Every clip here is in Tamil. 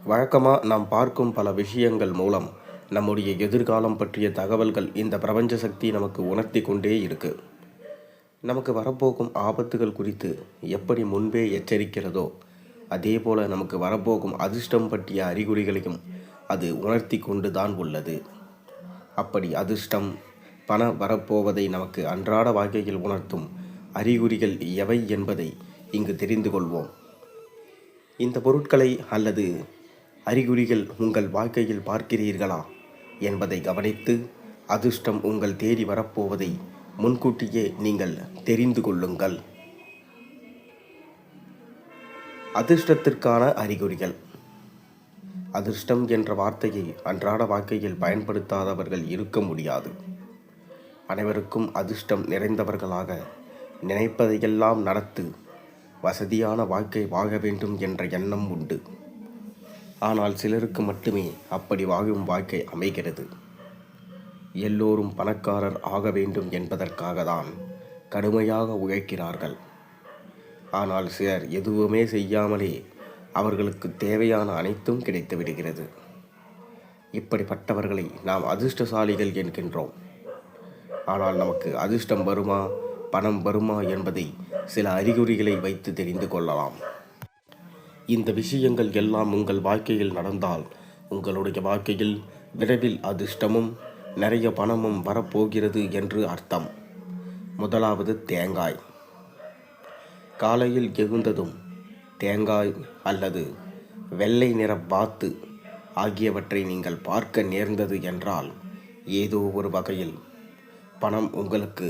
வழக்கமாக நாம் பார்க்கும் பல விஷயங்கள் மூலம் நம்முடைய எதிர்காலம் பற்றிய தகவல்கள் இந்த பிரபஞ்ச சக்தி நமக்கு உணர்த்தி கொண்டே இருக்கு. நமக்கு வரப்போகும் ஆபத்துகள் குறித்து எப்படி முன்பே எச்சரிக்கிறதோ அதே போல நமக்கு வரப்போகும் அதிர்ஷ்டம் பற்றிய அறிகுறிகளையும் அது உணர்த்தி கொண்டு தான் உள்ளது. அப்படி அதிர்ஷ்டம், பண வரப்போவதை நமக்கு அன்றாட வாழ்க்கையில் உணர்த்தும் அறிகுறிகள் எவை என்பதை இங்கு தெரிந்து கொள்வோம். இந்த பொருட்களை அல்லது அறிகுறிகள் உங்கள் வாழ்க்கையில் பார்க்கிறீர்களா என்பதை கவனித்து அதிர்ஷ்டம் உங்கள் தேடி வரப்போவதை முன்கூட்டியே நீங்கள் தெரிந்து கொள்ளுங்கள். அதிர்ஷ்டத்திற்கான அறிகுறிகள். அதிர்ஷ்டம் என்ற வார்த்தையை அன்றாட வாழ்க்கையில் பயன்படுத்தாதவர்கள் இருக்க முடியாது. அனைவருக்கும் அதிர்ஷ்டம் நிறைந்தவர்களாக நினைப்பதையெல்லாம் நடத்து வசதியான வாழ்க்கை வாழ வேண்டும் என்ற எண்ணம் உண்டு. ஆனால் சிலருக்கு மட்டுமே அப்படி வாழும் வாழ்க்கை அமைகிறது. எல்லோரும் பணக்காரர் ஆக வேண்டும் என்பதற்காக தான் கடுமையாக உழைக்கிறார்கள். ஆனால் சிலர் எதுவுமே செய்யாமலே அவர்களுக்கு தேவையான அனைத்தும் கிடைத்து விடுகிறது. இப்படிப்பட்டவர்களை நாம் அதிர்ஷ்டசாலிகள் என்கின்றோம். ஆனால் நமக்கு அதிர்ஷ்டம் வருமா, பணம் வருமா என்பதை சில அறிகுறிகளை வைத்து தெரிந்து கொள்ளலாம். இந்த விஷயங்கள் எல்லாம் உங்கள் வாழ்க்கையில் நடந்தால் உங்களுடைய வாழ்க்கையில் விரைவில் அதிர்ஷ்டமும் நிறைய பணமும் வரப்போகிறது என்று அர்த்தம். முதலாவது, தேங்காய். காலையில் எழுந்ததும் தேங்காய் அல்லது வெள்ளை நிற வாத்து ஆகியவற்றை நீங்கள் பார்க்க நேர்ந்தது என்றால் ஏதோ ஒரு வகையில் பணம் உங்களுக்கு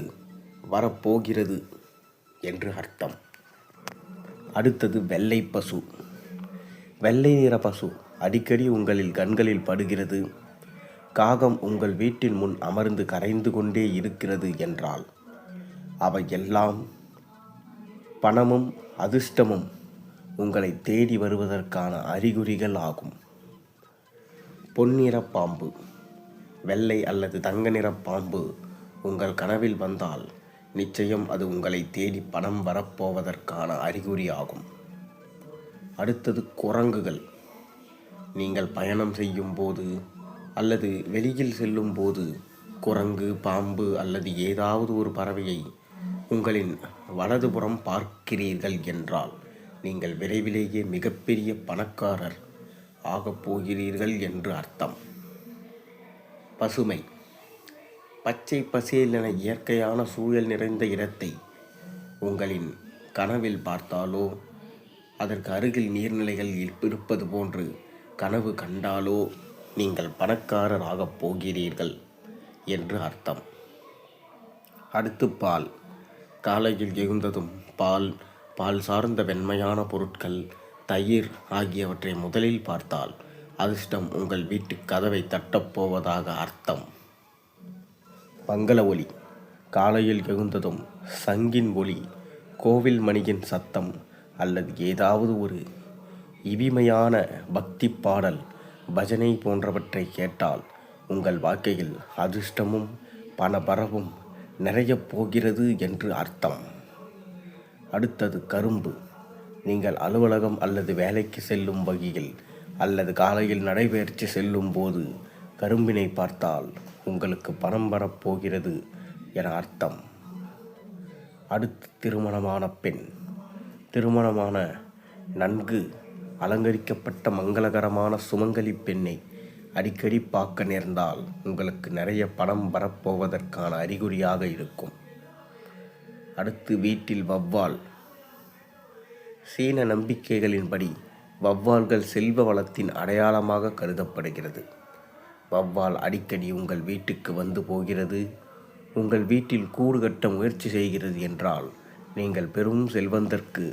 வரப்போகிறது என்று அர்த்தம். அடுத்தது, வெள்ளை பசு. வெள்ளை நிற பசு அடிக்கடி உங்களில் கண்களில் படுகிறது, காகம் உங்கள் வீட்டின் முன் அமர்ந்து கரைந்து கொண்டே இருக்கிறது என்றால் அவை எல்லாம் பணமும் அதிர்ஷ்டமும் உங்களை தேடி வருவதற்கான அறிகுறிகள் ஆகும். பொன்னிற பாம்பு. வெள்ளை அல்லது தங்க நிற பாம்பு உங்கள் கனவில் வந்தால் நிச்சயம் அது உங்களை தேடி பணம் வரப்போவதற்கான அறிகுறி ஆகும். அடுத்தது, குரங்குகள். நீங்கள் பயணம் செய்யும் போது அல்லது வெளியில் செல்லும் போது குரங்கு, பாம்பு அல்லது ஏதாவது ஒரு பறவையை உங்களின் வலதுபுறம் பார்க்கிறீர்கள் என்றால் நீங்கள் விரைவிலேயே மிகப்பெரிய பணக்காரர் ஆகப் போகிறீர்கள் என்று அர்த்தம். பசுமை. பச்சை பசேலென இயற்கையான சூழல் நிறைந்த இடத்தை உங்களின் கனவில் பார்த்தாலோ அதற்கு அருகில் நீர்நிலைகள் இருப்பது போன்று கனவு கண்டாலோ நீங்கள் பணக்காரர் ஆகப் போகிறீர்கள் என்று அர்த்தம். அடுத்து, பால். காலையில் எழுந்ததும் பால் சார்ந்த வெண்மையான பொருட்கள், தயிர் ஆகியவற்றை முதலில் பார்த்தால் அதிர்ஷ்டம் உங்கள் வீட்டு கதவை தட்டப்போவதாக அர்த்தம். மங்கள ஒலி. காலையில் எழுந்ததும் சங்கின் ஒலி, கோவில் மணியின் சத்தம் அல்லது ஏதாவது ஒரு இனிமையான பக்தி பாடல், பஜனை போன்றவற்றை கேட்டால் உங்கள் வாழ்க்கையில் அதிர்ஷ்டமும் பணபரவும் நிறைய போகிறது என்று அர்த்தம். அடுத்தது, கரும்பு. நீங்கள் அலுவலகம் அல்லது வேலைக்கு செல்லும் வகையில் அல்லது காலையில் நடைபயிற்சி செல்லும் போது கரும்பினை பார்த்தால் உங்களுக்கு பணம் வரப்போகிறது என அர்த்தம். அடுத்து, திருமணமான பெண். திருமணமான நன்கு அலங்கரிக்கப்பட்ட மங்களகரமான சுமங்கலி பெண்ணை அடிக்கடி பார்க்க நேர்ந்தால் உங்களுக்கு நிறைய பணம் வரப்போவதற்கான அறிகுறியாக இருக்கும். அடுத்து, வீட்டில் வௌவால். சீன நம்பிக்கைகளின்படி வௌவால்கள் செல்வ வளத்தின் அடையாளமாக கருதப்படுகிறது. வௌவால் அடிக்கடி உங்கள் வீட்டுக்கு வந்து போகிறது, உங்கள் வீட்டில் கூடு கட்ட முயற்சி செய்கிறது என்றால் நீங்கள் பெரும் செல்வந்தற்கு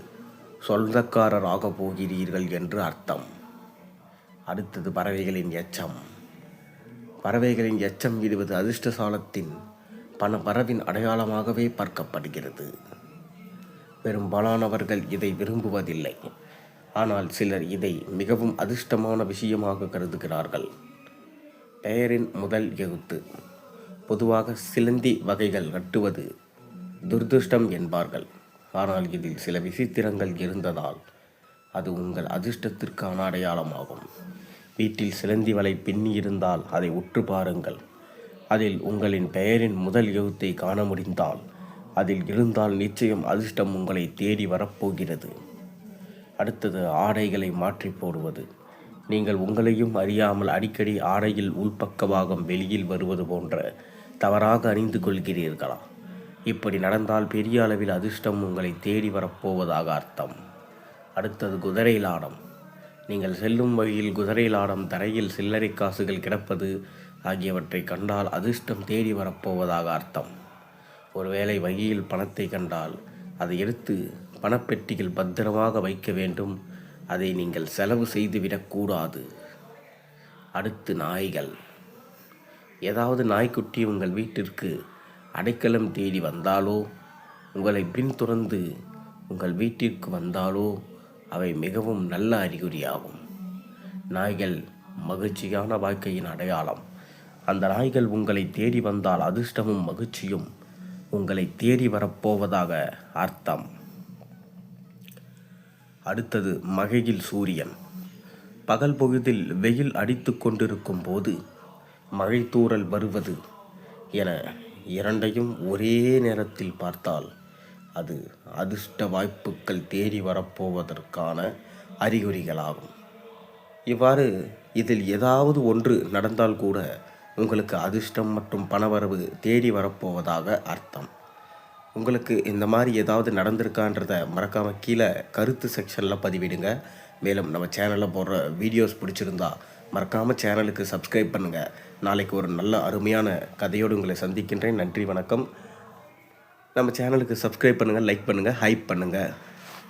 சொந்தக்காரராக போகிறீர்கள் என்று அர்த்தம். அடுத்தது, பறவைகளின் எச்சம். பறவைகளின் எச்சம் விடுவது அதிர்ஷ்டசாலத்தின் பணவரவின் அடையாளமாகவே பார்க்கப்படுகிறது. பெரும்பாலானவர்கள் இதை விரும்புவதில்லை, ஆனால் சிலர் இதை மிகவும் அதிர்ஷ்டமான விஷயமாக கருதுகிறார்கள். பெயரின் முதல் எழுத்து. பொதுவாக சிலந்தி வகைகள் கட்டுவது துர்திருஷ்டம் என்பார்கள். ஆனால் இதில் சில விசித்திரங்கள் இருந்ததால் அது உங்கள் அதிர்ஷ்டத்திற்கான அடையாளமாகும். வீட்டில் சிலந்தி வலை பின்னி இருந்தால் அதை உற்று பாருங்கள். அதில் உங்களின் பெயரின் முதல் எழுத்தை காண முடிந்தால் அதில் இருந்தால் நிச்சயம் அதிர்ஷ்டம் உங்களை தேடி வரப்போகிறது. அடுத்தது ஆடைகளை மாற்றி போடுவது. நீங்கள் உங்களையும் அறியாமல் அடிக்கடி ஆடையில் உள்பக்கவாகம் வெளியில் வருவது போன்ற தவறாக அணிந்து கொள்கிறீர்களா? இப்படி நடந்தால் பெரிய அளவில் அதிர்ஷ்டம் உங்களை தேடி வரப்போவதாக அர்த்தம். அடுத்தது குதிரை லாடம். நீங்கள் செல்லும் வழியில் குதிரை லாடம், தரையில் சில்லறை காசுகள் கிடப்பது ஆகியவற்றை கண்டால் அதிர்ஷ்டம் தேடி வரப்போவதாக அர்த்தம். ஒருவேளை வழியில் பணத்தை கண்டால் அதை எடுத்து பணப்பெட்டியில் பத்திரமாக வைக்க வேண்டும். அதை நீங்கள் செலவு செய்துவிடக்கூடாது. அடுத்து நாய்கள். ஏதாவது நாய்க்குட்டி உங்கள் வீட்டிற்கு அடைக்கலம் தேடி வந்தாலோ உங்களை பின்தொடர்ந்து உங்கள் வீட்டிற்கு வந்தாலோ அவை மிகவும் நல்ல அறிகுறியாகும். நாய்கள் மகிழ்ச்சியான வாழ்க்கையின் அடையாளம். அந்த நாய்கள் உங்களை தேடி வந்தால் அதிர்ஷ்டமும் மகிழ்ச்சியும் உங்களை தேடி வரப்போவதாக அர்த்தம். அடுத்தது மழையில் சூரியன். பகல் பொழுதில் வெயில் அடித்து கொண்டிருக்கும் போது மழை தூறல் வருவது என இரண்டையும் ஒரே நேரத்தில் பார்த்தால் அது அதிர்ஷ்ட வாய்ப்புகள் தேடி வரப்போவதற்கான அறிகுறிகளாகும். இவ்வாறு இதில் ஏதாவது ஒன்று நடந்தால் கூட உங்களுக்கு அதிர்ஷ்டம் மற்றும் பணவரவு தேடி வரப்போவதாக அர்த்தம். உங்களுக்கு இந்த மாதிரி ஏதாவது நடந்திருக்கான்றத மறக்காமல் கீழே கருத்து செக்ஷனில் பதிவிடுங்க. மேலும் நம்ம சேனலில் போடுற வீடியோஸ் பிடிச்சிருந்தா மறக்காமல் சேனலுக்கு சப்ஸ்கிரைப் பண்ணுங்கள். நாளைக்கு ஒரு நல்ல அருமையான கதையோடு உங்களை சந்திக்கின்றேன். நன்றி, வணக்கம். நம்ம சேனலுக்கு சப்ஸ்கிரைப் பண்ணுங்கள், லைக் பண்ணுங்கள், ஹைப் பண்ணுங்கள்.